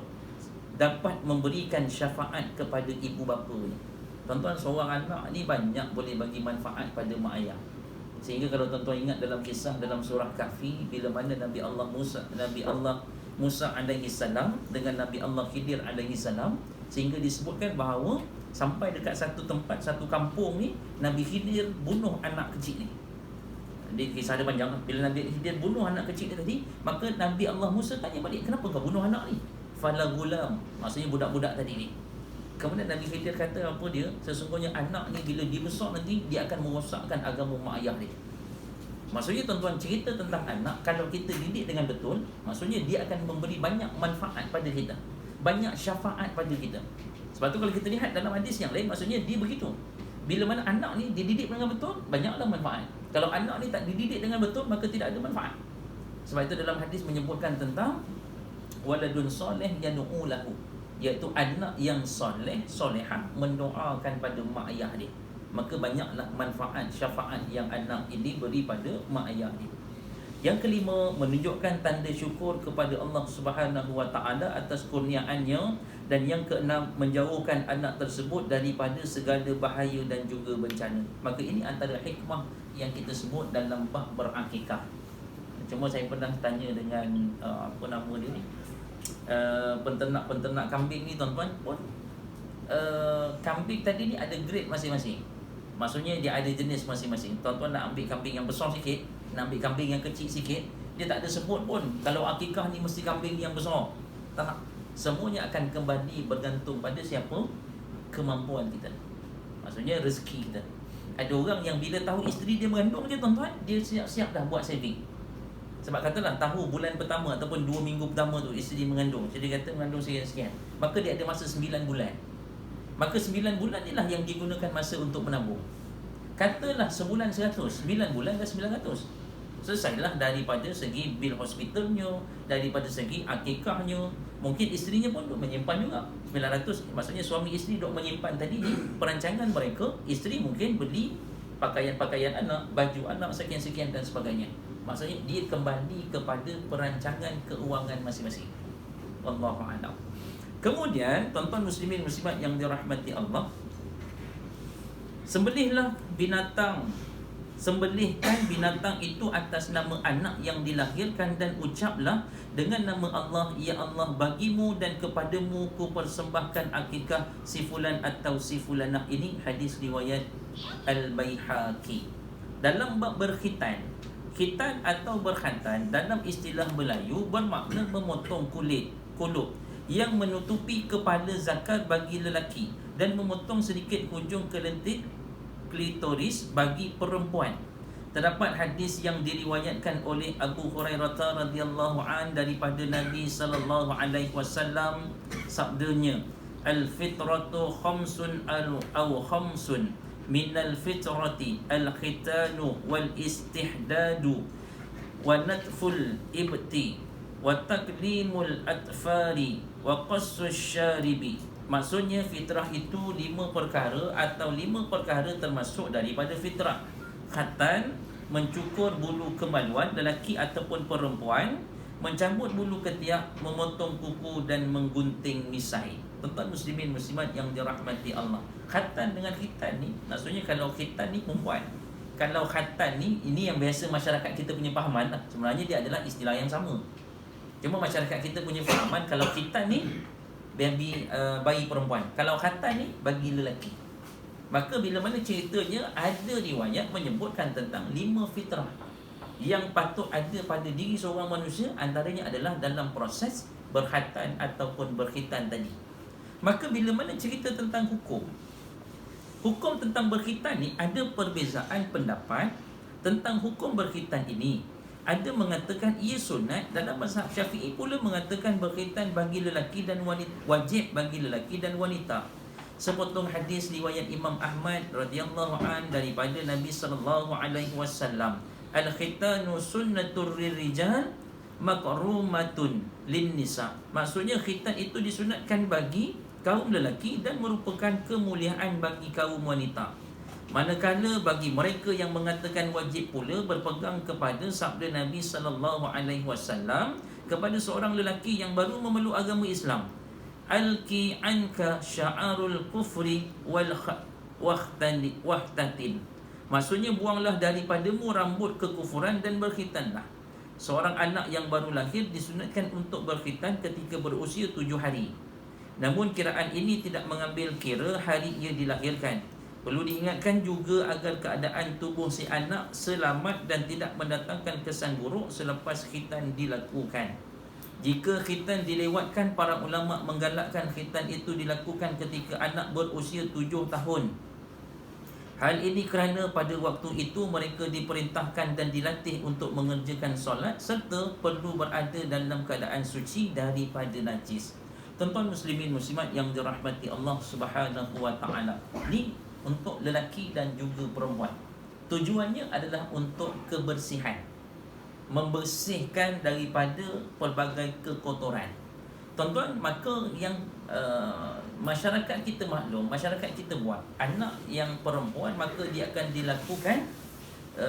dapat memberikan syafaat kepada ibu bapa ni. Tuan-tuan, seorang anak ni banyak boleh bagi manfaat pada mak ayah. Sehingga kalau tuan-tuan ingat dalam kisah dalam surah Kahfi, bila mana Nabi Allah Musa alaihi salam dengan Nabi Allah Khidir alaihi salam, sehingga disebutkan bahawa sampai dekat satu tempat, satu kampung ni, Nabi Khidir bunuh anak kecil ni. Dia kisah dia panjang. Bila Nabi Khidir bunuh anak kecil ni tadi, maka Nabi Allah Musa tanya balik, kenapa kau bunuh anak ni? Fala gulam, maksudnya budak-budak tadi ni. Kemudian Nabi Khidir kata apa dia? Sesungguhnya anak ni bila dia besar nanti, dia akan merosakkan agama mak ayah dia. Maksudnya tuan-tuan, cerita tentang anak kalau kita didik dengan betul, maksudnya dia akan memberi banyak manfaat pada kita, banyak syafaat pada kita. Sebab tu kalau kita lihat dalam hadis yang lain, maksudnya dia begitu. Bila mana anak ni dididik dengan betul, banyaklah manfaat. Kalau anak ni tak dididik dengan betul, maka tidak ada manfaat. Sebab itu dalam hadis menyebutkan tentang waladun soleh yad'u lahu, iaitu anak yang soleh, solehah mendoakan pada mak ayah dia. Maka banyaklah manfaat syafaat yang anak ini beri pada mak ayah dia. Yang kelima, menunjukkan tanda syukur kepada Allah Subhanahu Wa Taala atas kurniaannya. Dan yang keenam, menjauhkan anak tersebut daripada segala bahaya dan juga bencana. Maka ini antara hikmah yang kita sebut dalam bab berakikah. Cuma saya pernah tanya dengan apa nama dia ni, penternak kambing ni tuan-tuan pun, kambing tadi ni ada grade masing-masing. Maksudnya dia ada jenis masing-masing. Tuan-tuan nak ambil kambing yang besar sikit, nak ambil kambing yang kecil sikit, dia tak ada sebut pun kalau akikah ni mesti kambing yang besar. Tak. Semuanya akan kembali bergantung pada siapa, kemampuan kita. Maksudnya rezeki kita. Ada orang yang bila tahu isteri dia mengandung je tuan-tuan, dia siap-siap dah buat saving. Sebab katalah tahu bulan pertama ataupun 2 minggu pertama tu isteri mengandung, jadi dia kata mengandung sekian-sekian, maka dia ada masa 9 bulan. Maka 9 bulan ni lah yang digunakan masa untuk menabung. Katalah sebulan 100, 9 bulan dah 900. Selesailah daripada segi bil hospitalnya, daripada segi akikahnya. Mungkin isterinya pun duk menyimpan juga 900. Maksudnya suami isteri duk menyimpan tadi ni perancangan mereka. Isteri mungkin beli pakaian-pakaian anak, baju anak sekian-sekian dan sebagainya. Maksudnya dia kembali kepada perancangan keuangan masing-masing. Wallahu a'lam. Kemudian tuan-tuan muslimin muslimat yang dirahmati Allah, sembelihkan binatang itu atas nama anak yang dilahirkan dan ucaplah dengan nama Allah, ya Allah, bagimu dan kepadamu ku persembahkan akikah si fulan atau si fulanah. Ini hadis riwayat Al-Baihaqi. Dalam bab berkhitan, khitan atau berkhatan dalam istilah Melayu bermakna memotong kuluk yang menutupi kepala zakar bagi lelaki dan memotong sedikit hujung kelentik klitoris bagi perempuan. Terdapat hadis yang diriwayatkan oleh Abu Hurairah radhiyallahu an daripada Nabi sallallahu alaihi wasallam, sabdanya, al-fitratu khamsun aw khamsun minal fitrati al-khitanu wal istihdadu wa natful ibti wa taklimul atfari wa qassus syaribi. Maksudnya fitrah itu 5 perkara atau 5 perkara termasuk daripada fitrah. Khatan, mencukur bulu kemaluan lelaki ataupun perempuan, mencabut bulu ketiak, memotong kuku dan menggunting misai. Tuan-tuan muslimin muslimat yang dirahmati Allah, khatan dengan khitan ni, maksudnya kalau khitan ni perempuan, kalau khatan ni, ini yang biasa masyarakat kita punya fahaman lah. Sebenarnya dia adalah istilah yang sama. Cuma masyarakat kita punya fahaman kalau khitan ni bagi bayi perempuan, kalau khatan ni bagi lelaki. Maka bila mana ceritanya ada riwayat menyebutkan tentang 5 fitrah yang patut ada pada diri seorang manusia, antaranya adalah dalam proses berkhatan ataupun berkhitan tadi. Maka bila mana cerita tentang hukum tentang berkhitan ni, ada perbezaan pendapat tentang hukum berkhitan ini. Ada mengatakan ia sunat, dalam mazhab Syafi'i pula mengatakan berkhitan bagi lelaki dan wanita, wajib bagi lelaki dan wanita. Sepotong hadis riwayat Imam Ahmad radhiyallahu an daripada Nabi sallallahu alaihi wasallam, al-khitanu sunnatur rijal maqrumatun lin nisa. Maksudnya khitan itu disunatkan bagi kaum lelaki dan merupakan kemuliaan bagi kaum wanita. Manakala bagi mereka yang mengatakan wajib pula berpegang kepada sabda Nabi sallallahu alaihi wasallam kepada seorang lelaki yang baru memeluk agama Islam, alqi anka sya'arul kufri wal wahtatin. Maksudnya buanglah daripadamu rambut kekufuran dan berkhitanlah. Seorang anak yang baru lahir disunatkan untuk berkhitan ketika berusia 7 hari. Namun kiraan ini tidak mengambil kira hari ia dilahirkan. Perlu diingatkan juga agar keadaan tubuh si anak selamat dan tidak mendatangkan kesan buruk selepas khitan dilakukan. Jika khitan dilewatkan, para ulama menggalakkan khitan itu dilakukan ketika anak berusia 7 tahun. Hal ini kerana pada waktu itu mereka diperintahkan dan dilatih untuk mengerjakan solat serta perlu berada dalam keadaan suci daripada najis. Tuan-tuan muslimin muslimat yang dirahmati Allah Subhanahu wa taala, ni untuk lelaki dan juga perempuan. Tujuannya adalah untuk kebersihan, membersihkan daripada pelbagai kekotoran. Tuan-tuan, maka yang masyarakat kita maklum, masyarakat kita buat anak yang perempuan, maka dia akan dilakukan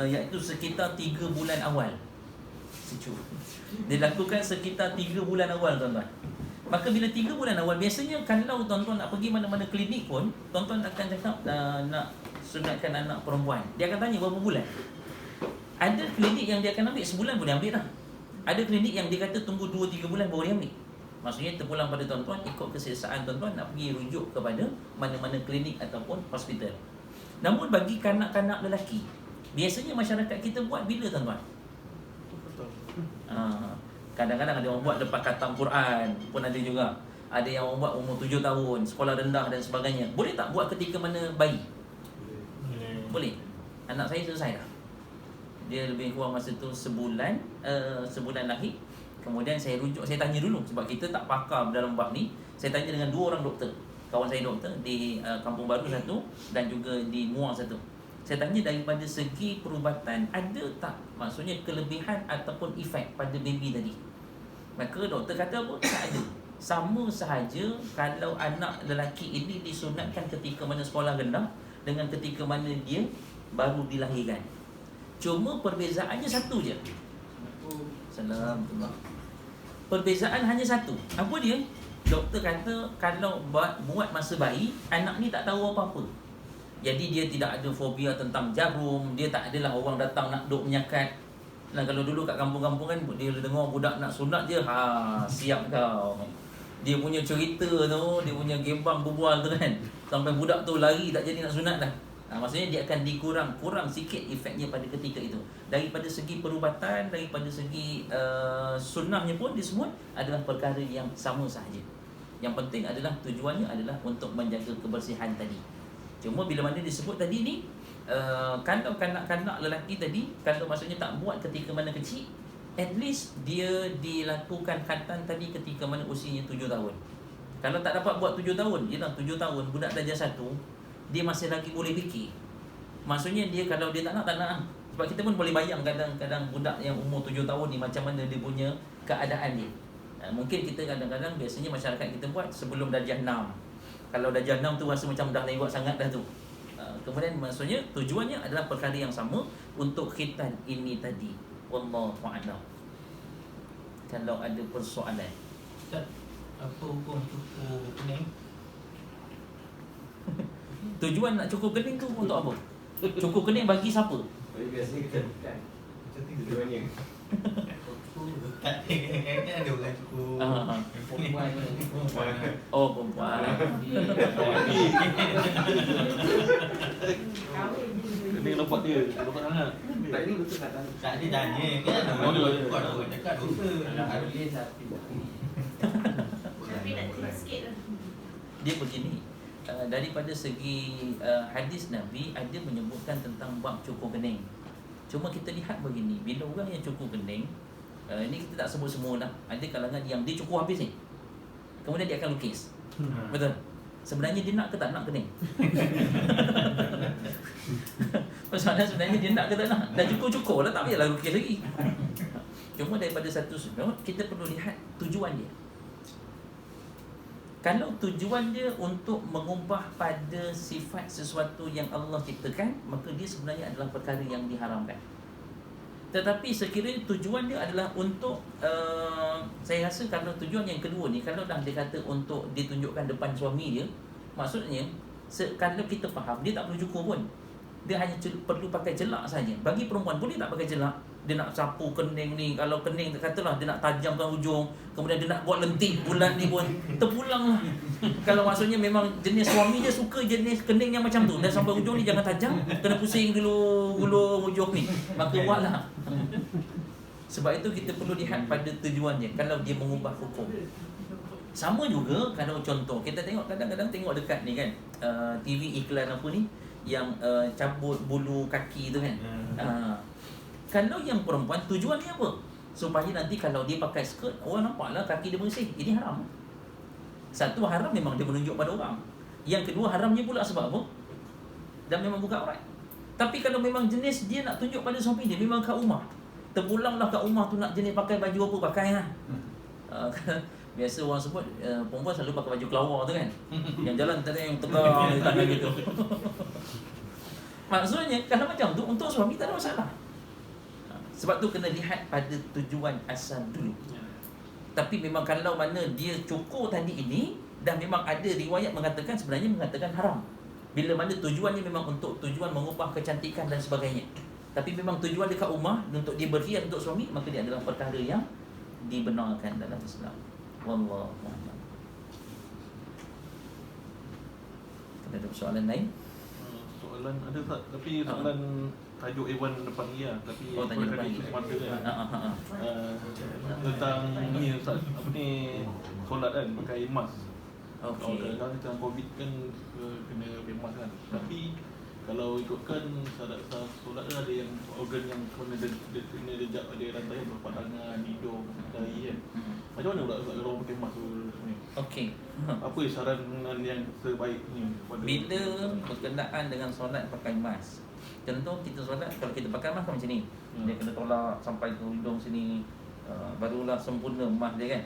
iaitu sekitar 3 bulan awal. Dilakukan sekitar 3 bulan awal, tuan-tuan. Maka bila 3 bulan awal, biasanya kalau tuan-tuan nak pergi mana-mana klinik pun, tuan-tuan akan cakap nak sunatkan anak perempuan. Dia akan tanya berapa bulan. Ada klinik yang dia akan ambil sebulan pun dia ambil dah. Ada klinik yang dia kata tunggu 2-3 bulan baru dia ambil. Maksudnya terpulang pada tuan-tuan, ikut keselesaan tuan-tuan nak pergi rujuk kepada mana-mana klinik ataupun hospital. Namun bagi kanak-kanak lelaki, biasanya masyarakat kita buat bila, tuan-tuan? Kadang-kadang ada orang buat lepas khatam Quran pun ada juga. Ada yang orang buat umur 7 tahun, sekolah rendah dan sebagainya. Boleh tak buat ketika mana bayi? Boleh. Anak saya selesai dah. Dia lebih kurang masa tu sebulan lahir. Kemudian saya rujuk, saya tanya dulu sebab kita tak pakar dalam bab ni. Saya tanya dengan 2 orang doktor. Kawan saya doktor di Kampung Baru satu dan juga di Muar satu. Saya tanya daripada segi perubatan ada tak maksudnya kelebihan ataupun efek pada baby tadi. Maka doktor kata apa? Tak ada. Sama sahaja kalau anak lelaki ini disunatkan ketika mana sekolah rendah dengan ketika mana dia baru dilahirkan. Cuma perbezaannya satu je. Assalamualaikum. Perbezaan hanya satu. Apa dia? Doktor kata kalau buat masa bayi, anak ni tak tahu apa-apa. Jadi dia tidak ada fobia tentang jarum. Dia tak adalah orang datang nak duk menyakat. Dan kalau dulu kat kampung-kampung kan, dia dengar budak nak sunat je, siap kau. Dia punya cerita tu, dia punya gembang berbual tu kan, sampai budak tu lari tak jadi nak sunat dah. Maksudnya dia akan kurang sikit efeknya pada ketika itu. Daripada segi perubatan, daripada segi sunnahnya pun disebut adalah perkara yang sama sahaja. Yang penting adalah tujuannya adalah untuk menjaga kebersihan tadi. Cuma bila mana disebut tadi ni, kalau kanak-kanak lelaki tadi, kalau maksudnya tak buat ketika mana kecil, at least dia dilakukan khatam tadi ketika mana usianya 7 tahun. Kalau tak dapat buat 7 tahun, dia dah 7 tahun, budak darjah 1, dia masih lagi boleh fikir. Maksudnya dia kalau dia tak nak. Sebab kita pun boleh bayang kadang-kadang budak yang umur 7 tahun ni macam mana dia punya keadaan dia. Mungkin kita kadang-kadang biasanya masyarakat kita buat sebelum darjah 6. Kalau darjah 6 tu rasa macam dah lewat sangat dah tu. Kemudian maksudnya tujuannya adalah perkara yang sama untuk khitan ini tadi. Wallahu a'lam. Kalau ada persoalan. Ustaz, apa hukum cukur kening? Tujuan nak cukur kening tu untuk apa? Cukur kening bagi siapa? Biasanya kita bukan. Tujuannya. Cukur dekat ada orang cukur. Perempuan. Oh, perempuan. Kening lompat dia, lompat sangat. Tak ni betul tak tahu. Tak dia tanya kan ada orang cakap dosa. Boleh tapi Tapi nak tinggi sikit lah. Dia begini, daripada segi hadis Nabi ada menyebutkan tentang bab cukur kening. Cuma kita lihat begini, bila orang yang cukur kening, ini kita tak sebut semua lah. Ada kalangan yang dia cukur habis ni, kemudian dia akan lukis. Betul? Sebenarnya dia nak ke tak nak kening? Persoalan sebenarnya dia nak ke tak nak? Dah cukur-cukur lah, tak payahlah lukis lagi. Cuma daripada satu sudut, kita perlu lihat tujuan dia. Kalau tujuan dia untuk mengubah pada sifat sesuatu yang Allah ciptakan, maka dia sebenarnya adalah perkara yang diharamkan. Tetapi sekiranya tujuan dia adalah untuk saya rasa kalau tujuan yang kedua ni, kalau dah dia kata untuk ditunjukkan depan suami dia, maksudnya kalau kita faham, dia tak perlu cukur pun. Dia hanya perlu pakai jelak saja. Bagi perempuan boleh tak pakai jelak? Dia nak sapu kening ni, kalau kening katalah dia nak tajamkan ujung, kemudian dia nak buat lentik bulat ni pun terpulang lah. Kalau maksudnya memang jenis suami dia suka jenis kening yang macam tu, dan sampai ujung ni jangan tajam, kena pusing dulu gulung ujung ni, maka buatlah. Sebab itu kita perlu lihat pada tujuannya. Kalau dia mengubah hukum, sama juga kalau contoh kita tengok, kadang-kadang tengok dekat ni kan, TV iklan apa ni yang cabut bulu kaki tu kan. Kalau yang perempuan tujuannya apa? Supaya nanti kalau dia pakai skirt, orang nampaklah kaki dia bersih. Ini haram. Satu, haram memang dia menunjuk pada orang. Yang kedua, haramnya pula sebab apa? Dan memang buka aurat. Tapi kalau memang jenis dia nak tunjuk pada suami dia, memang kat rumah, terpulanglah kat rumah tu nak jenis pakai baju apa, pakai lah. Biasa orang sebut perempuan selalu pakai baju kelawar tu kan. Yang jalan tadi yang tegang di tangan gitu. Maksudnya kalau macam tu untuk suami tak ada masalah. Sebab tu kena lihat pada tujuan asal dulu. Tapi memang kalau mana dia cukur tadi ini dan memang ada riwayat mengatakan sebenarnya mengatakan haram. Bila mana tujuannya memang untuk tujuan mengubah kecantikan dan sebagainya. Tapi memang tujuan dekat rumah untuk dia berhias untuk suami, maka dia adalah perkara yang dibenarkan dalam Islam. Wallahu a'lam. Ada soalan lain? Soalan ada tak? Tapi soalan tajuk Ewan depan ni lah. Tapi Oh, tajuk depan ni. semata kan. Tentang ni Ustaz, apa ni, solat kan pakai mask. Okey. Kadang-kadang tentang COVID kan kena pakai mask kan. Tapi kalau ikutkan syarat sah solat ada yang organ yang kena dejak pada rantai berapa tangan, hidung, dahi kan. Macam mana pula Ustaz kalau orang pakai mask tu ni? Okey. Apa saranan yang terbaik ni pada Bila berkenaan dengan solat pakai mask. Contoh kita solat kalau kita pakai mask macam ni. Dia kena tolak sampai ke hidung sini. Barulah sempurna mask dia kan.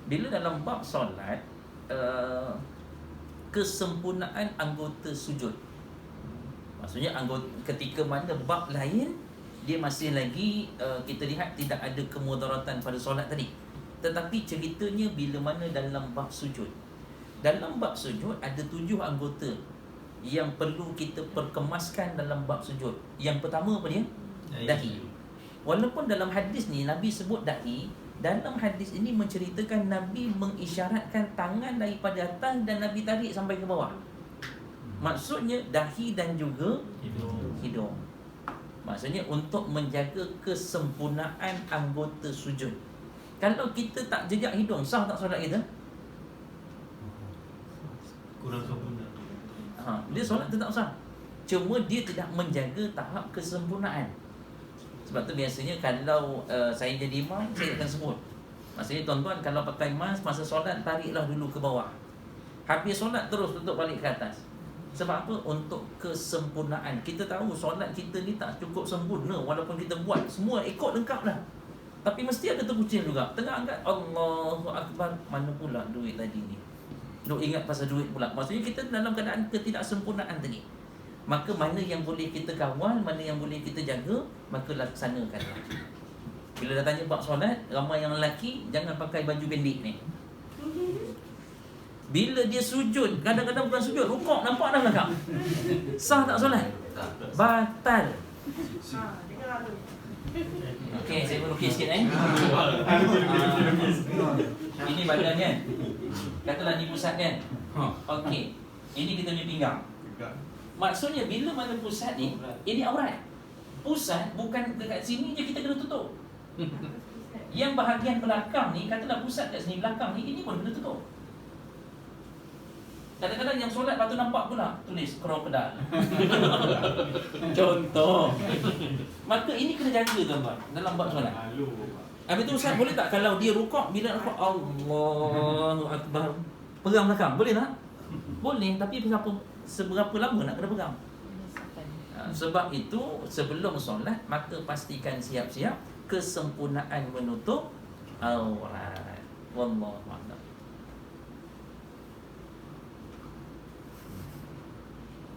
Bila dalam bab solat kesempurnaan anggota sujud. Maksudnya anggota ketika mana bab lain dia masih lagi kita lihat tidak ada kemudaratan pada solat tadi. Tetapi ceritanya bila mana dalam bab sujud. Dalam bab sujud ada 7 anggota yang perlu kita perkemaskan dalam bab sujud. Yang pertama apa dia? Dahi. Walaupun dalam hadis ni Nabi sebut dahi, dalam hadis ini menceritakan Nabi mengisyaratkan tangan daripada atas dan Nabi tarik sampai ke bawah. Maksudnya dahi dan juga hidung. Maksudnya untuk menjaga kesempurnaan anggota sujud. Kalau kita tak jejak hidung, sah tak solat kita? Kurang sempurna. Dia solat tetap sah. Cuma dia tidak menjaga tahap kesempurnaan. Sebab tu biasanya kalau saya jadi imam, saya akan sebut. Maksudnya tuan-tuan kalau pakai mask masa solat, tariklah dulu ke bawah. Habis solat terus tutup balik ke atas. Sebab apa? Untuk kesempurnaan. Kita tahu solat kita ni tak cukup sempurna. Walaupun kita buat semua ikut lengkap dah, tapi mesti ada terkucing juga. Tengah angkat Allahu Akbar, mana pula duit tadi ni? Duk ingat pasal duit pula. Maksudnya kita dalam keadaan ketidaksempurnaan tadi. Maka mana yang boleh kita kawal, mana yang boleh kita jaga, maka laksanakan. Bila dah tanya bab solat, ramai yang lelaki jangan pakai baju pendek ni. Bila dia sujud, kadang-kadang bukan sujud, rukuk nampak dah belakang. Sah tak solat? Batal. Okey, saya melukis sikit Ini badan kan? Katalah ni pusat kan? Okey. Ini kita punya pinggang. Maksudnya bila mana pusat ni, ini aurat. Pusat bukan dekat sini je kita kena tutup. Yang bahagian belakang ni, katalah pusat kat sini belakang ni, ini pun kena tutup. Kadang-kadang yang solat lepas tu nampak pula tulis krokodil. Contoh. Maka ini kena jaga tuan-tuan dalam bab solat. Habis tu Ustaz boleh tak kalau dia rukuk, bila rukuk Allahu Akbar, pegang belakang, boleh tak? Boleh, tapi seberapa lama nak kena pegang? Sebab itu sebelum solat maka pastikan siap-siap kesempurnaan menutup aurat. Wallahu a'lam.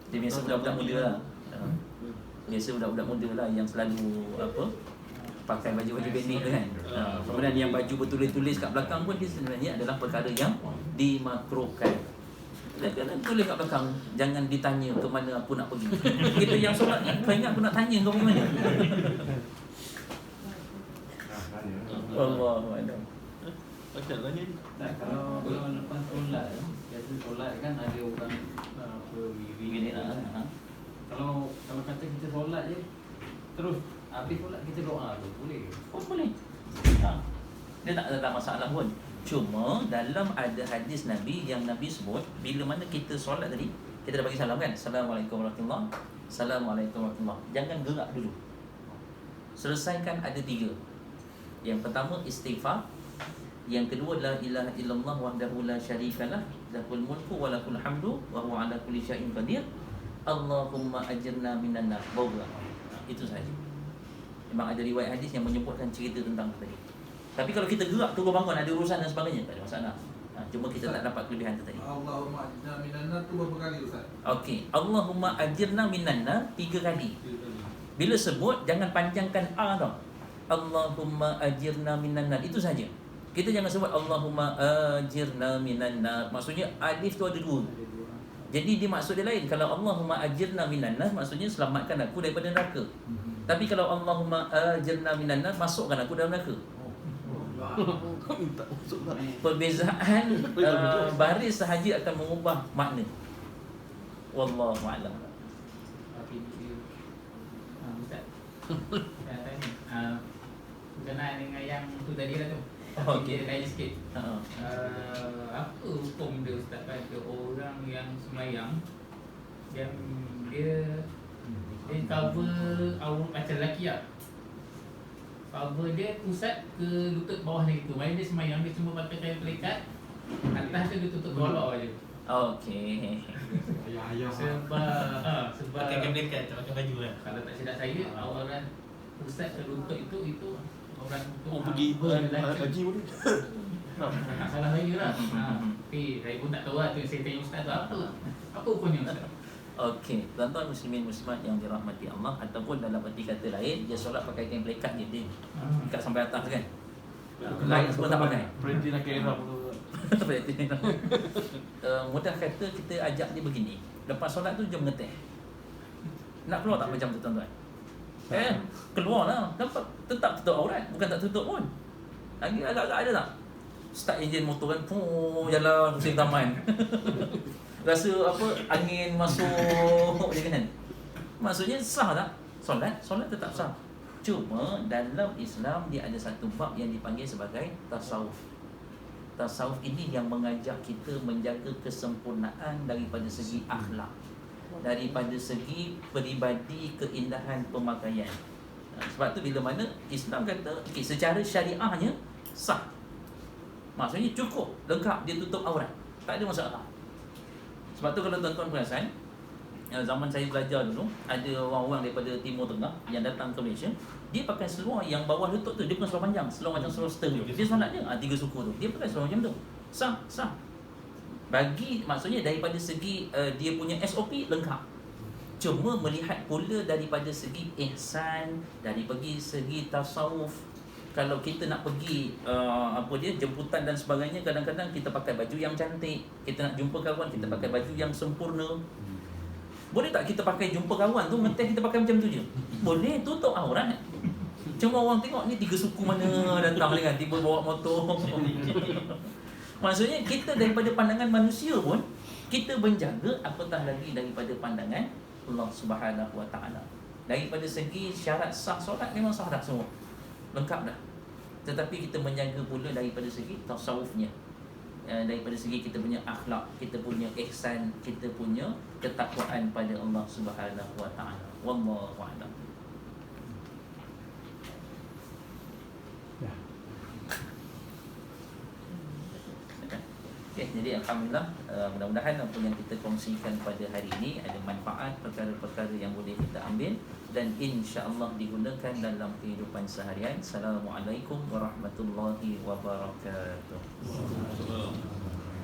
Dia biasa budak-budak muda lah. Biasa budak-budak muda lah yang selalu pakai baju-baju pendek tu kan. Kemudian yang baju bertulis-tulis kat belakang pun dia sebenarnya adalah perkara yang dimakruhkan. Kadang-kadang tulis kat belakang, jangan ditanya ke mana aku nak pergi. Kita yang solat ni, kau ingat aku nak tanya kau pergi mana? Wallahualam. Macam tanya Tak, kalau lepas solat, biasa solat kan ada orang wirid lah. Kalau kata kita solat je, terus habis solat kita doa tu, boleh ke? Oh boleh. Dia tak ada masalah pun. Cuma dalam ada hadis Nabi yang Nabi sebut, bila mana kita solat tadi, kita dah bagi salam kan? Assalamualaikum warahmatullahi wabarakatuh. Assalamualaikum warahmatullahi wabarakatuh. Jangan gerak dulu. Selesaikan ada 3. Yang pertama istighfar. Yang kedua la ilaha illallah wahdahu la syarikalah, lahul mulku wa lahul hamdu wa huwa ala kulli syai'in qadir. Allahumma ajirna minan nar. Barulah. Itu saja. Memang ada riwayat hadis yang menyebutkan cerita tentang tadi. Tapi kalau kita gerak turun bangun ada urusan dan sebagainya, tak ada masalah. Cuma kita tak dapat kelebihan tu tadi. Allahumma ajirna minan nar tu berapa kali Ustaz? Okey, Allahumma ajirna minan nar 3 kali. Bila sebut jangan panjangkan a tau. Allahumma ajirna minan nar, itu saja. Kita jangan sebut Allahumma ajirna minan nar. Maksudnya alif tu ada 2. Jadi dia maksud dia lain. Kalau Allahumma ajirna minan nar maksudnya selamatkan aku daripada neraka. Tapi kalau Allahumma ajirna minan nar, masukkan aku dalam neraka. Perbezaan baris sahaja akan mengubah makna. Wallahu a'lam. Ustaz. Saya tanya. Berkenaan dengan yang tu tadi lah tu. Okey. Dia tanya sikit. Apa hukum dia Ustaz pada orang yang semayang yang dia cover aurat macam lelaki lah. Cover dia pusat ke lutut bawah dia gitu. Maksudnya dia semayang, dia cuma pakai kain pelikat, atas tu dia tutup golok je. Okey. Sebab Pakai kain dekat, tak pakai baju lah. kalau tak silap saya, aurat pusat ke lutut itu orang untuk pergi lelaki. haji boleh. Tak salah saya lah. Tapi saya pun tak tahu lah tu yang saya tanya Ustaz tu apa. Apa hukumnya Ustaz? Okey, tuan-tuan muslimin muslimat yang dirahmati Allah, ataupun dalam erti kata lain, dia solat pakai kain pelikat je dia. Ikat sampai atas kan. Lain semua tak pakai. Berhenti nak kira tu. Mudah kata kita ajak dia begini. Lepas solat tu jom mengeteh. Nak keluar tak macam tu tuan-tuan? Keluar lah. Tetap tutup aurat, bukan tak tutup pun. Lagi agak-agak ada tak? Start enjin motor kan, jalan pusing taman. Rasa apa, angin masuk je kan. Maksudnya sah tak? Solat tetap sah. Cuma dalam Islam dia ada satu bab yang dipanggil sebagai tasawuf. Tasawuf ini yang mengajak kita menjaga kesempurnaan daripada segi akhlak, daripada segi peribadi, keindahan pemakaian. Sebab tu bila mana Islam kata secara syariahnya sah. Maksudnya cukup, lengkap, dia tutup aurat, tak ada masalah. Sebab tu kalau tuan-tuan perasan, zaman saya belajar dulu, ada orang-orang daripada Timur Tengah yang datang ke Malaysia, dia pakai seluar yang bawah lutut tu, dia bukan seluar panjang, seluar macam seluar stereo. Dia solat je, 3 suku tu, dia pakai seluar macam tu. Sah. Bagi, maksudnya daripada segi dia punya SOP lengkap. Cuma melihat pula daripada segi ihsan, dari segi tasawuf. Kalau kita nak pergi jemputan dan sebagainya, kadang-kadang kita pakai baju yang cantik. Kita nak jumpa kawan, kita pakai baju yang sempurna. Boleh tak kita pakai jumpa kawan tu, ngeteh kita pakai macam tu je? Boleh, tutup aurat. Cuma orang tengok ni 3 suku mana datang kan, tiba bawa motor. Maksudnya kita daripada pandangan manusia pun kita menjaga, apatah lagi daripada pandangan Allah Subhanahu Wa Taala. Daripada segi syarat sah solat memang sah dah semua, lengkap dah. Tetapi kita menjaga pula daripada segi tasawufnya, daripada segi kita punya akhlak, kita punya ihsan, kita punya ketakwaan pada Allah Subhanahu Wa Taala. Wallahu a'lam. Okay, jadi alhamdulillah, mudah-mudahan apa yang kita kongsikan pada hari ini ada manfaat, perkara-perkara yang boleh kita ambil dan insya-Allah digunakan dalam kehidupan seharian. Assalamualaikum warahmatullahi wabarakatuh.